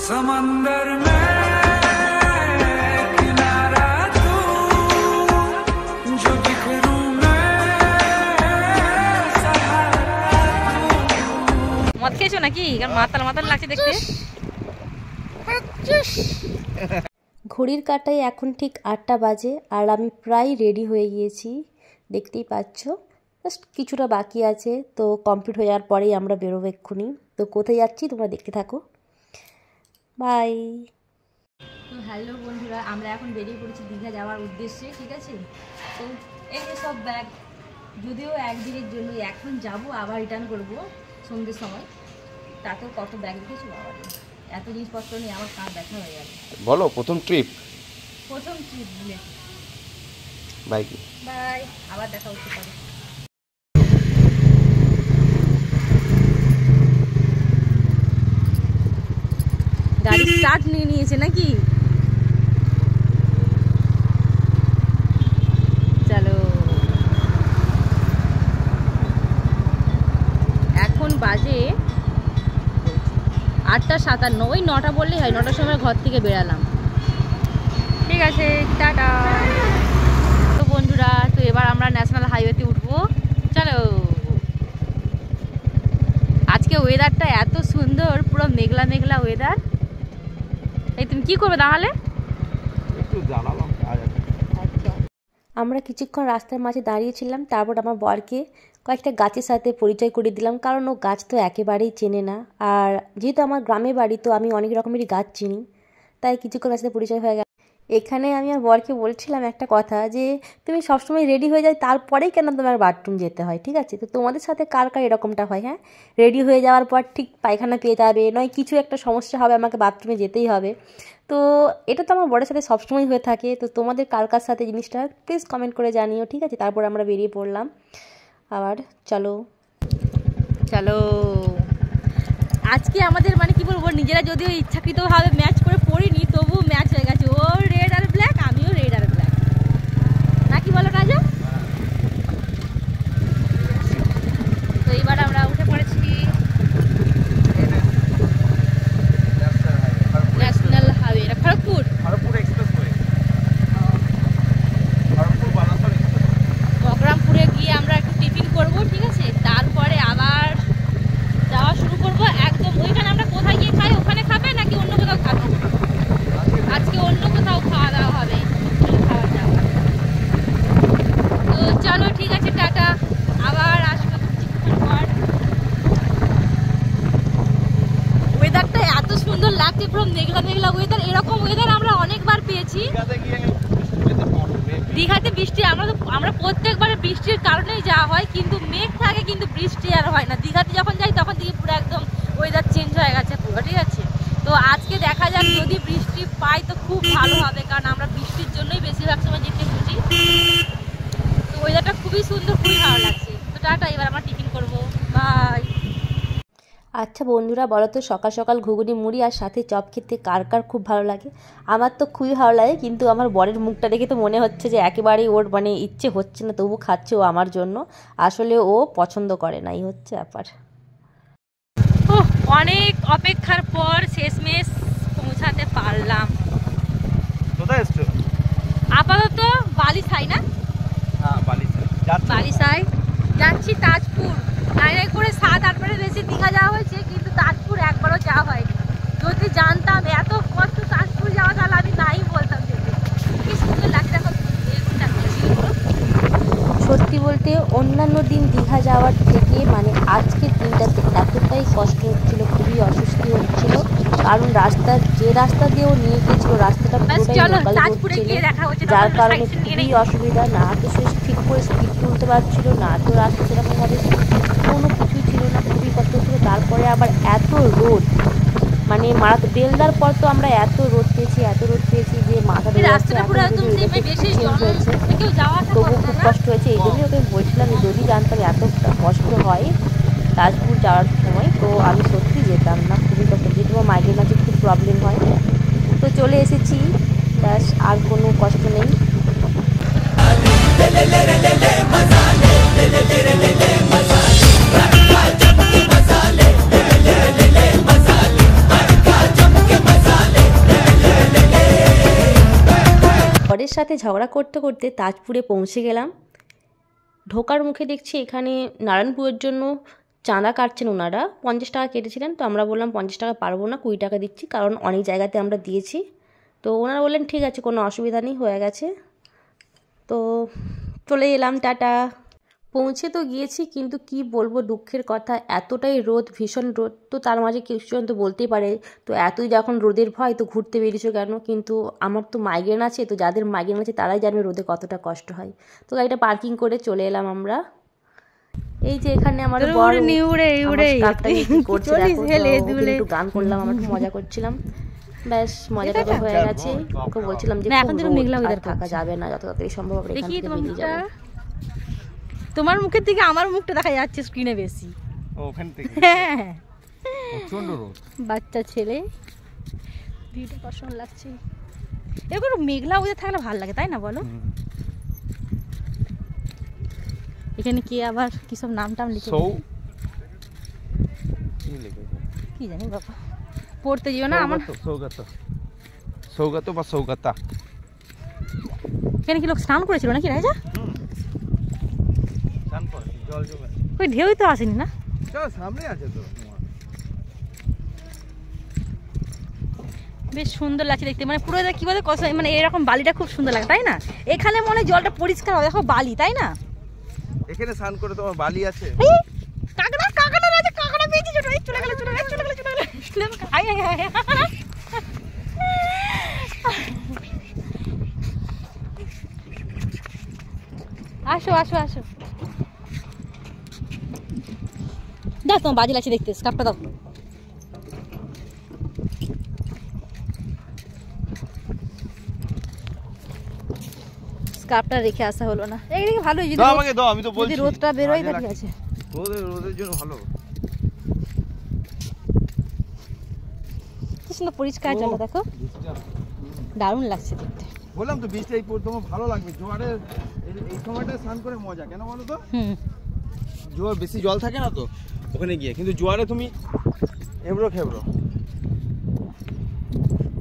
समंदर में किनारा तू, जो बिखरूं मैं सहारा तू। মদ খেয়েছো নাকি? মাতাল মাতাল লাগছে দেখতে। ঘড়ির কাঁটায় এখন ঠিক 8টা বাজে আর আমি প্রায় রেডি হয়ে গিয়েছি, দেখতেই পাচ্ছ। জাস্ট কিছুটা বাকি আছে, তো কমপ্লিট হয়ে যাওয়ার পরেই আমরা বেরোবো এক্ষুনি। তো কোথায় যাচ্ছি তোমরা দেখতে থাকো, বাই। তো হ্যালো বন্ধুরা, আমরা এখন বেরিয়ে পড়েছি দীঘা যাওয়ার উদ্দেশ্যে, ঠিক আছে। তো এই যে সব ব্যাগ, যদিও একদিনের জন্য, এখন যাব আবার রিটার্ন করবো সন্ধ্যের সময়। তাতেও কত ব্যাগ রেখেছি বাবা, এত জিনিসপত্র নিয়ে আমার কার দেখা হয়ে যাবে। বলো প্রথম ট্রিপ বলে বাই বাই, আবার দেখা হচ্ছে পরে। গাড়ি স্টার্ট নিয়ে নিয়েছে নাকি? চলো, এখন বাজে 8:57। ওই 9টা বললেই হয়, 9টার সময় ঘর থেকে বেরালাম। ঠিক আছে, টাটা। তো বন্ধুরা, তো এবার আমরা ন্যাশনাল হাইওয়েতে উঠবো, চলো। আজকে ওয়েদারটা এত সুন্দর, পুরো মেঘলা মেঘলা ওয়েদার। এই তুমি কি করবে তাহলে? আমরা কিছুক্ষণ রাস্তার মাঝে দাঁড়িয়েছিলাম, তারপর আমার বরকে কয়েকটা গাছের সাথে পরিচয় করে দিলাম, কারণ ও গাছ তো একেবারেই চেনে না। আর যেহেতু আমার গ্রামে বাড়ি, তো আমি অনেক রকমেরই গাছ চিনি, তাই কিছুক্ষণ সাথে পরিচয় হয়ে গেল। এখানে আমি আমার বরকে বলছিলাম একটা কথা, যে তুমি সবসময় রেডি হয়ে যাও, তারপরেই কেন তোমার বাথরুম যেতে হয়, ঠিক আছে। তো তোমাদের সাথে কার কার এরকমটা হয়? হ্যাঁ, রেডি হয়ে যাওয়ার পর ঠিক পায়খানা পেয়ে যাবে, নয় কিছু একটা সমস্যা হবে, আমাকে বাথরুমে যেতেই হবে। তো এটা তো আমার বরের সাথে সবসময় হয়ে থাকে। তো তোমাদের কার কার সাথে জিনিসটা প্লিজ কমেন্ট করে জানিও, ঠিক আছে। তারপর আমরা বেরিয়ে পড়লাম আবার, চলো চলো। আজকে আমাদের মানে কি বলবো, নিজেরা যদিও ইচ্ছাকৃতভাবে ম্যাচ করে পড়িনি, তবুও ম্যাচ হয়ে গেছে। ও রেড আর ব্ল্যাক, আমিও রেড আর ব্ল্যাক, নাকি বলো কাজা? তো এবার আমরা উঠে পড়েছি ন্যাশনাল হাইওয়ে, খড়গপুর এক্সপ্রেসওয়ে। বকরামপুরে গিয়ে আমরা একটু টিফিন করবো, ঠিক আছে। তারপরে আবার যাওয়া শুরু করবো একদম। ওইখানে আমরা কোথায় গিয়ে খাই, ওখানে খাবে নাকি অন্য কোথাও খাবে? আজকে অন্য কোথাও খাওয়া দাওয়া হবে, খাবার দাবার। তো চলো, ঠিক আছে, টাটা, আবার আসবো কিছুক্ষণ পর। ওয়েদারটা এত সুন্দর লাগছে, পুরো মেঘলা মেঘলা ওয়েদার। এরকম ওয়েদার আমরা অনেকবার পেয়েছি। দীঘাতে বৃষ্টি, আমরা প্রত্যেকবারে বৃষ্টির কারণেই যাওয়া হয়, কিন্তু মেঘ থাকে কিন্তু বৃষ্টি আর হয় না। দীঘাতে যখন যাই তখন থেকে পুরো একদম ওয়েদার চেঞ্জ হয়ে গেছে পুরো, ঠিক আছে। তো আজকে দেখা যাক, যদি বৃষ্টি পাই তো খুব ভালো হবে, কারণ আমরা বৃষ্টির জন্যই বেশিরভাগ সময় যেতে খুঁজি। তো ওয়েদারটা খুবই সুন্দর, খুবই ভালো লাগছে। তো টাটা, এবার আমরা টিফিন করবো, বাই। আচ্ছা বন্ধুরা, বলো তো সকাল সকাল ঘুগনি মুড়ি আর সাথে চপ খেতে কার কার খুব ভালো লাগে? আমার তো খুবই ভালো লাগে, কিন্তু আমার বরের মুখটা দেখে তো মনে হচ্ছে যে একেবারেই ওর মানে ইচ্ছে হচ্ছে না, তবু খাচ্ছে ও আমার জন্য। আসলে ও পছন্দ করে না, এই হচ্ছে ব্যাপার। অনেক অপেক্ষার পর শেষমেশ পৌঁছাতে পারলাম। কোথায় এসছো? আপাতত বালিসাই, না? হ্যাঁ, বালিসাই যাচ্ছি। তাজপুর ডাইরেক্ট করে 7-8 বারের বেশি দীঘা যাওয়া হয়েছে, কিন্তু তাজপুর একবারও যাওয়া হয়নি। যদি জানতাম এত কষ্ট তাজপুর যাওয়া, তাহলে আমি নাই বলতাম। কি সুন্দর লাগছে এখন। সত্যি বলতে অন্যান্য দিন দীঘা যাওয়ার থেকে মানে আজকের দিনটাতে এতটাই কষ্ট হচ্ছিল, খুবই অস্বস্তি হচ্ছিল, কারণ যে রাস্তা দিয়েও নিয়ে গেছিল রাস্তাটা পুরোটাই লোকাল রোড ছিল, যার কারণে খুবই অসুবিধা। না তো সে ঠিক করে স্পিড তুলতে পারছিল না, তো রাস্তা সেরকমভাবে কোনো কিছুই ছিল না, খুবই কষ্ট ছিল। তারপরে আবার এত রোদ, মানে বেলদার পর তো আমরা এত রোদ পেয়েছি যে মাথা ধরে যাচ্ছে, তবু খুব কষ্ট হয়েছে। এই জন্যই ওকে বলছিলাম, যদি জানতাম এতটা কষ্ট হয় তাজপুর যাওয়ার সময়, তো আমি সত্যি যেতাম না, খুবই কষ্ট। যেহেতু আমার মাইগ্রেন আছে, খুব প্রবলেম হয়। তো চলে এসেছি, ব্যাস, আর কোনো কষ্ট নেই। मसाले মেয়ের সাথে ঝগড়া করতে করতে তাজপুরে পৌঁছে গেলাম। ঢোকার মুখে দেখছি এখানে নারায়ণপুরের জন্য চাঁদা কাটছেন ওনারা। 50 টাকা কেটেছিলেন, তো আমরা বললাম 50 টাকা পারবো না, 20 টাকা দিচ্ছি, কারণ অনেক জায়গাতে আমরা দিয়েছি। তো ওনারা বললেন ঠিক আছে, কোনো অসুবিধা নেই, হয়ে গেছে। তো চলে এলাম, টাটা। পৌঁছে তো গিয়েছি, কিন্তু কি বলবো, দুঃখের কথা, এতটাই রোদ, ভীষণ রোদ। তো তার মাঝে কিছুজন তো বলতেই পারে তো এতই যখন রোদের ভয় তো ঘুরতে বেরিয়েছো কেন, কিন্তু আমার তো মাইগ্রেন আছে, তো যাদের মাইগ্রেন আছে তারাই জানে রোদে কতটা কষ্ট হয়। তো গাড়িটা পার্কিং করে চলে এলাম আমরা। এই যে এখানে আমার বড় করছে, একটু গান করলাম, আমরা একটু মজা করছিলাম, ব্যাস মজাটা তো হয়ে গেছে। ওকে বলছিলাম যে এখন থাকা যাবে না, যত তাড়াতাড়ি সম্ভব আমরা এখান থেকে বেরিয়ে যাবো। তোমার মুখের থেকে আমার মুখটা দেখা যাচ্ছে স্ক্রিনে বেশি। ওখান থেকে হ্যাঁ, প্রচন্ড রোদ, বাচ্চা ছেলে, ভিউটা পছন্দ লাগছে। এরকম মেঘলা ওদের থাকলে ভালো লাগে, তাই না বলো? এখানে কি আবার কি সব নাম টাম লিখে, কি জানি বাবা, পড়তে যেও না। আমার সৌগত বা সৌগতা। এখানে কি লোক স্নান করেছিল নাকি রাজা? জল জমে ওই ঢেউই তো আসেনি না, সামনে আছে তো। বেশ সুন্দর লাগছে দেখতে, মানে পুরো কি বলে কষ্ট, মানে এরকম বালিটা খুব সুন্দর লাগে, তাই না? এখানে মনে জলটা পরিষ্কার হয়, দেখো বালি, তাই না? এখানে স্নান করে তোমার বালি আছে। কাকড়া কাকড়া রাজা, কাকড়া পেয়েছি, চলে গেল চলে গেল চলে গেল চলে গেল। আয় আয় আয়, আসো আসো আসো, দাও তোমার বাজি লাগছে দেখতে, স্কার্ফটা দাও। স্কার্ফটা রেখে আসা হলো না, এইদিকে ভালোই, যদি আমাকে দাও, আমি তো বলছি যদি রোদটা বের হয় তা ঠিক আছে। রোদের জন্য ভালো, কি সুন্দর পরিষ্কার জলটা, দেখো দারুণ লাগছে দেখতে। বললাম তো বীজটা এই তোমার ভালো লাগবে, জোয়ারের এই সময়টা স্নান করে মজা কেন বলো তো? জোয়ার বেশি জল থাকে না তো ওখানে গিয়ে, কিন্তু জোয়ারে তুমি এবড়ো খেবড়ো।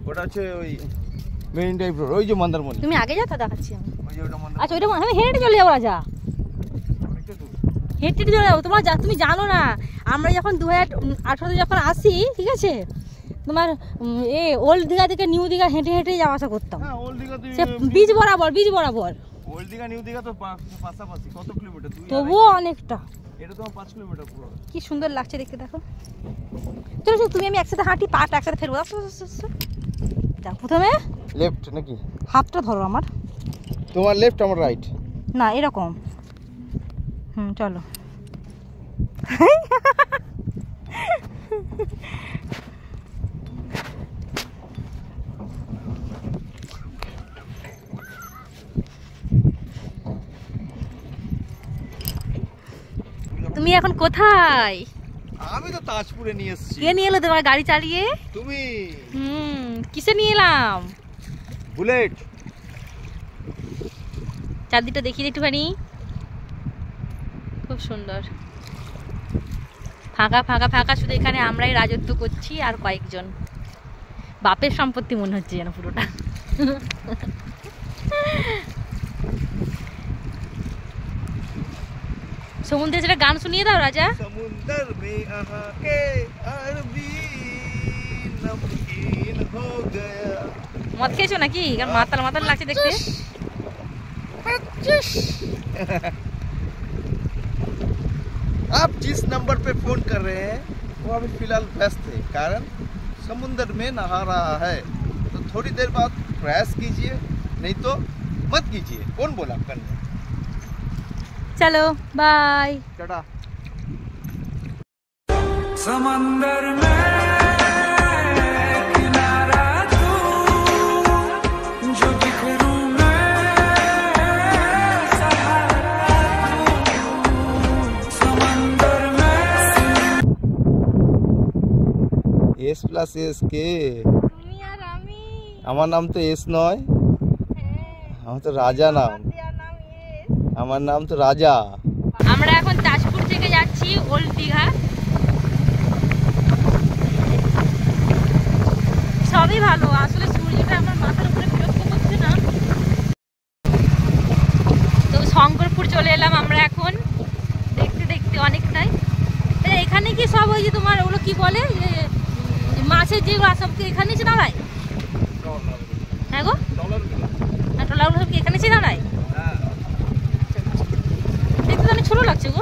ওটা হচ্ছে ওই মেরিন ড্রাইভ রোড, ওই যে মন্দারমণি। তুমি আগে যাও, তা দেখাচ্ছি আমি। ওই যে ওটা মন্দারমণি। আচ্ছা, ওইটা আমি হেঁটে চলে যাবো রাজা, হেঁটে চলে যাবো। তোমার তুমি জানো না, আমরা যখন 2018 যখন আসি, ঠিক আছে, তোমার ওল্ড দীঘা থেকে নিউ দীঘা হেঁটে হেঁটে যাওয়া আসা করতাম। হ্যাঁ, ওল্ড দীঘা বীজ বরাবর, বীজ বরাবর। ওল্ড দীঘা নিউ দীঘা তো পাশাপাশি, কত কিলোমিটার? তবুও অনেকটা। এটা তো 5 কিলোমিটার পুরো। কি সুন্দর লাগছে দেখতে, দেখো। চলো চলো, তুমি আমি একসাথে হাঁটি, পাটা একসাথে ফেরবো। যাও, প্রথমে লেফট নাকি? হাতটা ধরো আমার, তোমার লেফট আমার রাইট, না এরকম। চলো। তুমি এখন কোথায়? আমি তো তাজপুরে নিয়ে এসেছি। কে নিয়ে এলো তোমার গাড়ি চালিয়ে? তুমি। কিসে নিয়ে এলাম? বুলেট। চারদিকটা দেখিয়ে দিই একটুখানি, খুব সুন্দর, ফাঁকা ফাঁকা ফাঁকা, শুধু এখানে আমরাই রাজত্ব করছি আর কয়েকজন। বাপের সম্পত্তি মনে হচ্ছে যেন পুরোটা। সমুদ্রে সেটা গান শুনিয়ে দাও রাজা। সমুদ্র মে আহা কে আরবি নমকিন হো গয়া। মদ খেয়েছো নাকি? কারণ মাতাল মাতাল লাগছে দেখতে। आप जिस नंबर पे फोन कर रहे हैं वो अभी फिलहाल व्यस्त है, कारण समुद्र में नहा रहा है, तो थोड़ी देर बाद प्रयास कीजिए, नहीं तो मत कीजिए। कौन बोला करने? चलो बाय, टाटा। समंदर में किनारा तू, जो बिखरूं मैं सहारा तू, समंदर में। एस प्लस एस के তুমি আর আমি। আমার নাম তো এস নয়, আমার তো রাজা নাম। আমার নাম তো রাজা। আমরা এখন তাজপুর থেকে যাচ্ছি ওল্ড দীঘা। সবই ভালো, আসলে সূর্যটা আমার মাথার উপরে বিরক্ত করছে না। কি বলে যে মাছের যেগুলো সব কি এখানে এসে দাঁড়ায়? হ্যাঁ গো, হ্যাঁ ট্রলারগুলো সব কি এখানে এসে দাঁড়ায়? দেখতে তো অনেক ছোটো লাগছে গো,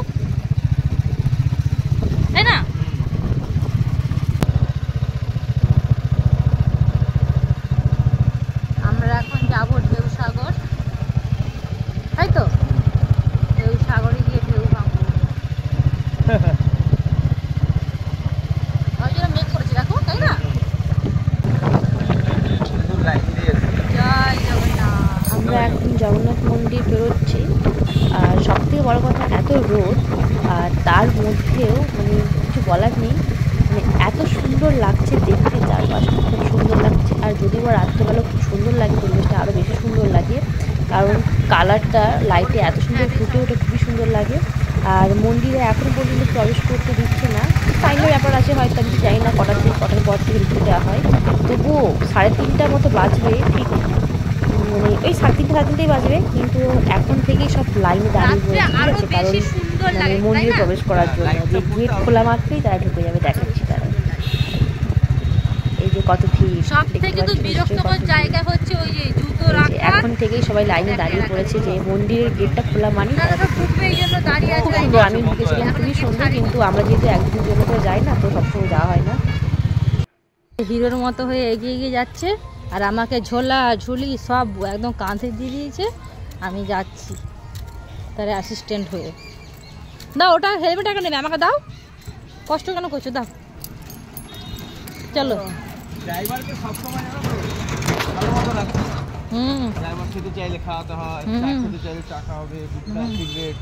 তাই না? আমরা এখন যাবো ঢেউসাগর, তাই তো? ঢেউসাগরে গিয়ে ঢেউ ভাঙবো। ওই জন্য মেঘ করেছে দেখো, তাই না? জয় জগন্নাথ। আমরা এখন জগন্নাথ মন্দির বেরোচ্ছি। আর সবথেকে বড় কথা, এত রোদ আর তার মধ্যেও মানে কিছু বলার নেই, মানে এত সুন্দর লাগছে দেখতে, চারপাশটা খুব সুন্দর লাগছে। আর যদি বা রাত্রেবেলা খুব সুন্দর লাগে, পরিবেশটা আরও বেশি সুন্দর লাগে, কারণ কালারটা লাইটে এত সুন্দর ফুটে ওঠে, খুবই সুন্দর লাগে। আর মন্দিরে এখন পর্যন্ত প্রবেশ করতে দিচ্ছে না, টাইমের ব্যাপার আছে হয়তো, আমি জানি না কটার পর থেকে ঢুকতে দেওয়া হয়। তবুও 3:30টার মতো বাজবে ঠিক, মানে ওই 3:30 বাজবে, কিন্তু এখন থেকেই সব লাইনে দাঁড়িয়ে রয়েছে, ঠিক আছে? কারণ মানে মন্দিরে প্রবেশ করার জন্য যে গেট খোলা মাত্রই তারা ঢুকে যাবে, দেখাচ্ছি তারা। এই যে কত ভিড়, সব থেকে তো বিরক্তকর জায়গা হচ্ছে ওই যে জুতো রাখা। এখন থেকেই সবাই লাইনে দাঁড়িয়ে পড়েছে যে মন্দিরের গেটটা খোলা মানে ঢুকবে, এই জন্য দাঁড়িয়ে খুব আছে। সুন্দর, আমি ঢুকেছিলাম, খুবই সুন্দর, কিন্তু আমরা যেহেতু একদিনের জন্য করে যাই না, তো সবসময় যাওয়া হয় না। হিরোর মতো হয়ে এগিয়ে এগিয়ে যাচ্ছে, আর আমাকে ঝোলা ঝুলি সব একদম কাঁধে দিয়ে দিয়েছে, আমি যাচ্ছি তার অ্যাসিস্ট্যান্ট হয়ে। দাও ওটা, হেলমেট একা নেবে, আমাকে দাও, কষ্ট কেন করছো, দাও চলো। ড্রাইভারকে সবসময় ভালো মতো রাখতে হয়। ড্রাইভার খেতে চাইলে খাওয়াতে হয়, চা খেতে চাইলে চা খাওয়াবে, সিগারেট,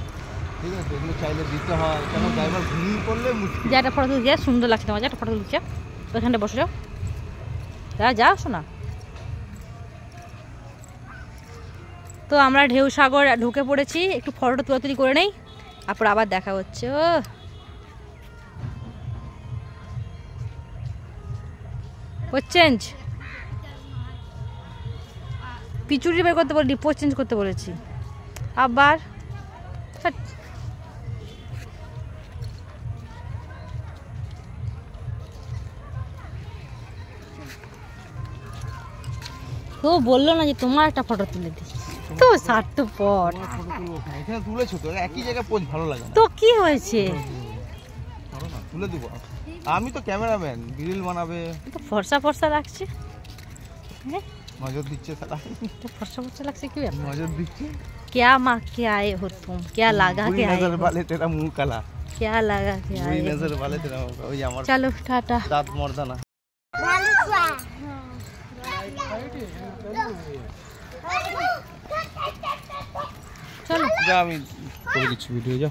ঠিক আছে, এগুলো চাইলে দিতে হয়, কেন ড্রাইভার ঘুমিয়ে পড়লে মুশকিল। যা একটা ফটো তুলছে, সুন্দর লাগছে তোমার, যা একটা ফটো তুলছে, ওইখানটা বসে যাও, যা শোনা। তো আমরা ঢেউসাগর ঢুকে পড়েছি, একটু ফটোটা তুলাতুলি করে নেই, তারপর আবার দেখা হচ্ছে। ও চেঞ্জ পিচুরি বের করতে বলি, পোস্ট চেঞ্জ করতে বলেছি আবার। তো বললো না যে তোমার একটা ফটো তুলে দিই, তো স্বার্থপর। এখানে তুলেছো তো, একই জায়গায় পোজ ভালো লাগে না তো কি হয়েছে, তুলে দিব। আমি তো ক্যামেরাম্যান, রিল বানাবে, তো ফর্সা ফর্সা লাগছে, নজর দিচ্ছে সারা, तो फर्स्ट फर्स्ट लग से क्यों है नजर दिखती क्या मांग के आए हो तुम, क्या लगा के आए नजर हो, वाले तेरा मुंह काला, क्या लगा के बुरी आए हो? नजर वाले तेरा मुंह काला। ওই আমার चलो टाटा। দাঁত মর্দানা। चलो যা আমি করে দিচ্ছি ভিডিও, যা।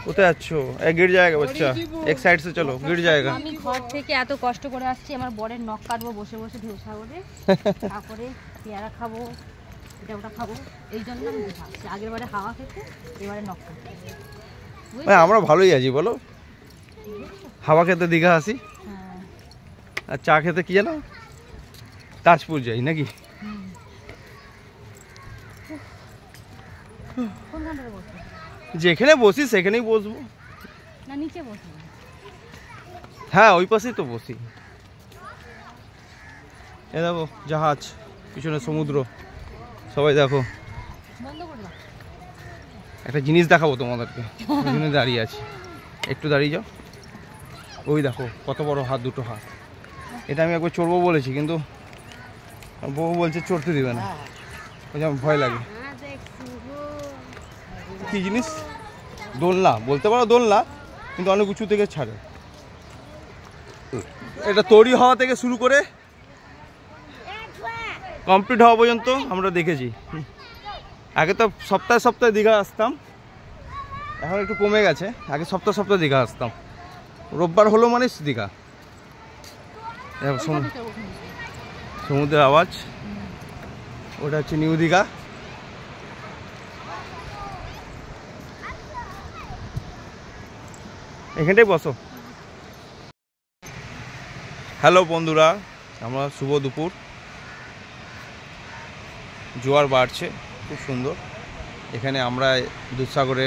কোথায় যাচ্ছো? गिर जाएगा बच्चा, एक साइड से चलो, गिर जाएगा। আমি ঘর থেকে এত কষ্ট করে আসছি, আমার বরের নখ কাটবো বসে বসে ঢেউসাগরে, তারপরে পেয়ারা খাবো, এটা ওটা খাবো, এই জন্য আমি ভাবছি আগের বারে হাওয়া খেতে, এবারে নখ কাটতে। ভাই আমরা ভালোই আছি বলো, হাওয়া খেতে দীঘা আসি, হ্যাঁ আর চা খেতে কি জানো তাজপুর যাই নাকি। কোনখানটায় বসবো? যেখানে বসি সেখানেই বসবো। না নিচে বসবো? হ্যাঁ ওই পাশেই তো বসি। এ দেখো জাহাজ, পিছনে সমুদ্র, সবাই দেখো। বন্ধ করে দাও। একটা জিনিস দেখাবো তোমাদেরকে, ওইখানে দাঁড়িয়ে আছি, একটু দাঁড়িয়ে যাও। ওই দেখো কত বড় হাত, দুটো হাত। এটা আমি একবার চড়বো বলেছি, কিন্তু বউ বলছে চড়তে দিবে না, ওই যে আমার ভয় লাগে। কি জিনিস? দোলনা বলতে পারো, দোলনা, কিন্তু অনেক উঁচু থেকে ছাড়ে। এটা তৈরি হওয়া থেকে শুরু করে কমপ্লিট হওয়া পর্যন্ত আমরা দেখেছি। আগে তো সপ্তাহে সপ্তাহে দীঘা আসতাম, এখন একটু কমে গেছে। আগে সপ্তাহে সপ্তাহে দীঘা আসতাম, রোববার হলো মানে দীঘা। সমুদ্রের আওয়াজ, ওটা হচ্ছে নিউ দীঘা। এখানটাই বসো। হ্যালো বন্ধুরা, আমরা শুভ দুপুর। জোয়ার বাড়ছে, খুব সুন্দর। এখানে আমরা দুধসাগরে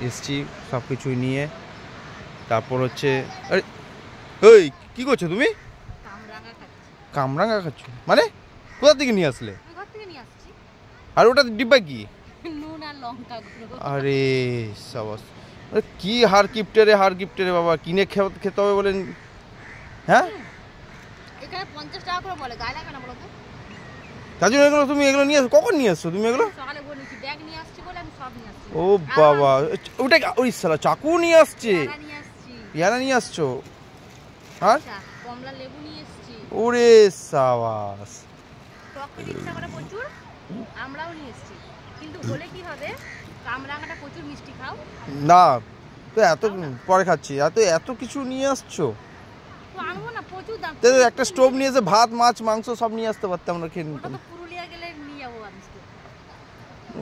এসছি সব কিছু নিয়ে। তারপর হচ্ছে আরে ওই কী করছো তুমি? কামরাঙা খাচ্ছ মানে? কোথা থেকে নিয়ে আসলে? আর ওটা ডিব্বা কি? আরে সাবাস, কি হার গিফটে রে বাবা, কিনে খেতে হবে বলেন? হ্যাঁ এখানে 50 টাকা করে বলে, গায়ে লাগে না বলো তো? তার জন্য এগুলো তুমি এগুলো নিয়ে আসছো? কখন নিয়ে আসছো তুমি এগুলো? সকালে বলেছি ব্যাগ নিয়ে আসছি বলে আমি সব নিয়ে আসছি। ও বাবা, ওটা ওই সালা চাকু নিয়ে আসছে, পেয়ারা নিয়ে আসছো, আর কমলা লেবু নিয়ে আসছি। ওরে সাবাস, টক ইচ্ছা করে প্রচুর, আমরাও নিয়ে আসছি। কিন্তু বলে কি হবে, কামরাঙাটা প্রচুর মিষ্টি খাও না তো এত পরে খাচ্ছি, এত কিছু নিয়ে আসছো? তো আনবো না, প্রচুর দাম। তো একটা স্টোভ নিয়ে এসে ভাত মাছ মাংস সব নিয়ে আসতে পারতাম, আমরা খেয়ে নিতাম। পুরুলিয়া গেলে নিয়ে যাবো আমি।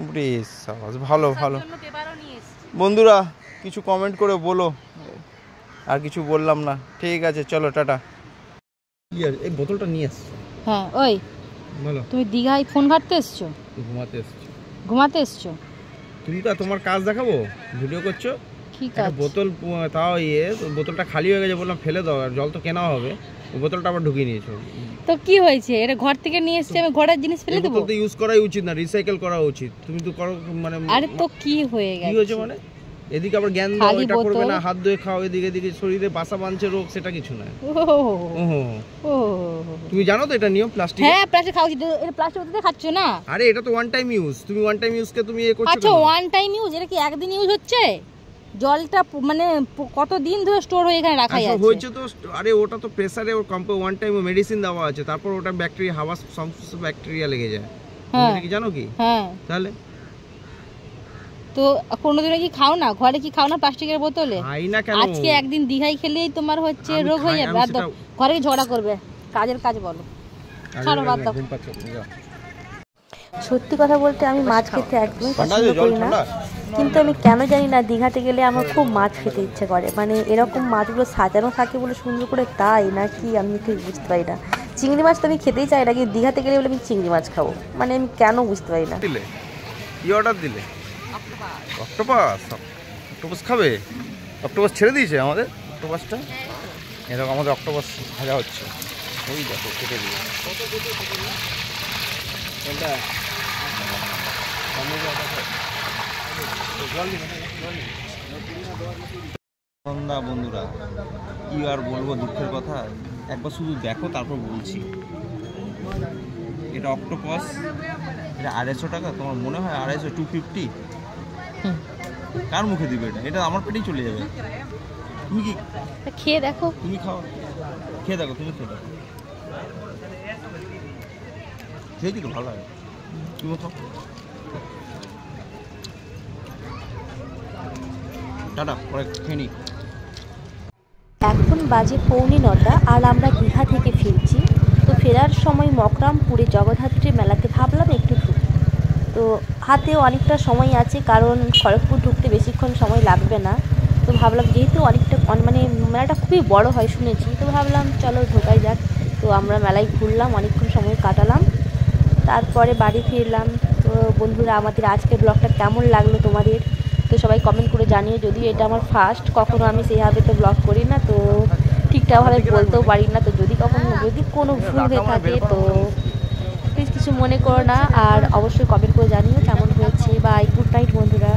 ওরে সাবাস, ভালো ভালো। পেপারও নিয়ে এসছি। বন্ধুরা কিছু কমেন্ট করে বলো, আর কিছু বললাম না, ঠিক আছে চলো টাটা। এই বোতলটা নিয়ে আসছো? হ্যাঁ, ওই বলো। তুমি দীঘায় ফোন ঘাটতে এসছো? ঘুমাতে এসছো? তুমি তো তোমার কাজ দেখাবো, ভিডিও করছো, কি কাজ? বোতল তাও বোতলটা খালি হয়ে গেছে, বললাম ফেলে দাও, আর জল তো কেনা হবে, ওই বোতলটা আবার ঢুকিয়ে নিয়েছো। তো কি হয়েছে, এটা ঘর থেকে নিয়ে এসেছি আমি, ঘরের জিনিস ফেলে দেবো? বোতল তো ইউজ করাই উচিত না, রিসাইকেল করা উচিত। তুমি তো করো মানে। আরে তো কি হয়ে গেছে? কি হয়েছে মানে? এদিকে আবার জ্ঞান দাও, এটা করবে না, হাত ধুয়ে খাও, এদিকে শরীরে বাসা বাঁধছে রোগ, সেটা কিছু না। ও তুমি জানো তো এটা নিয়ম প্লাস্টিক? হ্যাঁ, প্লাস্টিক খাওয়া উচিত। এটা প্লাস্টিক ওতে খাচ্ছ না? আরে এটা তো ওয়ান টাইম ইউজ, তুমি ওয়ান টাইম ইউজ কে তুমি এ করছো? আচ্ছা ওয়ান টাইম ইউজ, এটা কি একদিন ইউজ হচ্ছে? জলটা মানে কত দিন ধরে স্টোর হয়ে এখানে রাখা আছে? হয়েছে তো। আরে ওটা তো প্রেসারে ওর কম্পে ওয়ান টাইম মেডিসিন দেওয়া আছে, তারপর ওটা ব্যাকটেরিয়া, হাওয়া সমস্ত ব্যাকটেরিয়া লেগে যায়। তুমি কি জানো কি? হ্যাঁ। তাহলে তো কোনোদিনও কি খাও না? ঘরে কি খাও না প্লাস্টিকের বোতলে? খাই না কেন? আজকে একদিন দীঘায় খেলেই তোমার হচ্ছে রোগ হয়ে যাবে। আর ঘরে ঝগড়া করবে, কাজের কাজ বলো, ছাড়ো, বাদ দাও। সত্যি কথা বলতে আমি মাছ খেতে একদমই পছন্দ করি না, কিন্তু আমি কেন জানি না দীঘাতে গেলে আমার খুব মাছ খেতে ইচ্ছে করে। মানে এরকম মাছগুলো সাজানো থাকে বলে সুন্দর করে, তাই নাকি আমি ঠিক বুঝতে পারি না। চিংড়ি মাছ তো আমি খেতেই চাই না, কিন্তু দীঘাতে গেলে বলে আমি চিংড়ি মাছ খাবো, মানে আমি কেন বুঝতে পারি না। কি অর্ডার দিলে? অক্টোপাস। অক্টোপাস খাবে? অক্টোপাস ছেড়ে দিয়েছে আমাদের অক্টোপাসটা। এরকম আমাদের অক্টোপাস ভাজা হচ্ছে, ওই দেখো কেটে দিয়ে। বন্ধুরা কি আর বলবো, দুঃখের কথা। একবার শুধু দেখো তারপর বলছি। এটা অক্টোপাস, এটা 250 টাকা। তোমার মনে হয় 250, 250? কার মুখে দিবে এটা? এটা আমার পেটেই চলে যাবে। তুমি কি খেয়ে দেখো? তুমি খাও, খেয়ে দেখো, তুমি খেয়ে দেখো, খেয়ে তো ভালো লাগে। তুমি খাও, টাটা, পরে খেয়ে নি। এখন বাজে 8:45 আর আমরা দীঘা থেকে ফিরছি। তো ফেরার সময় মকরামপুরে জগদ্ধাত্রী মেলাতে ভাবলাম একটু ঢুকি। তো হাতেও অনেকটা সময় আছে, কারণ খড়গপুর ঢুকতে বেশিক্ষণ সময় লাগবে না। তো ভাবলাম যেহেতু অনেকটা মানে মেলাটা খুবই বড় হয় শুনেছি, তো ভাবলাম চলো ঢোকাই যাক। তো আমরা মেলায় ঘুরলাম, অনেকক্ষণ সময় কাটালাম, তারপরে বাড়ি ফিরলাম। তো বন্ধুরা আমাদের আজকের ব্লগটা কেমন লাগলো তোমাদের, তো সবাই কমেন্ট করে জানিয়ে। যদিও এটা আমার ফার্স্ট, কখনো আমি সেইভাবে তো ব্লগ করি না, তো ঠিকঠাকভাবে বলতেও পারি না। তো যদি কোনো ভুল হয়ে থাকে তো প্লিজ কিছু মনে করো না, আর অবশ্যই কমেন্ট করে জানিও কেমন হয়েছে। বাই, গুড নাইট বন্ধুরা।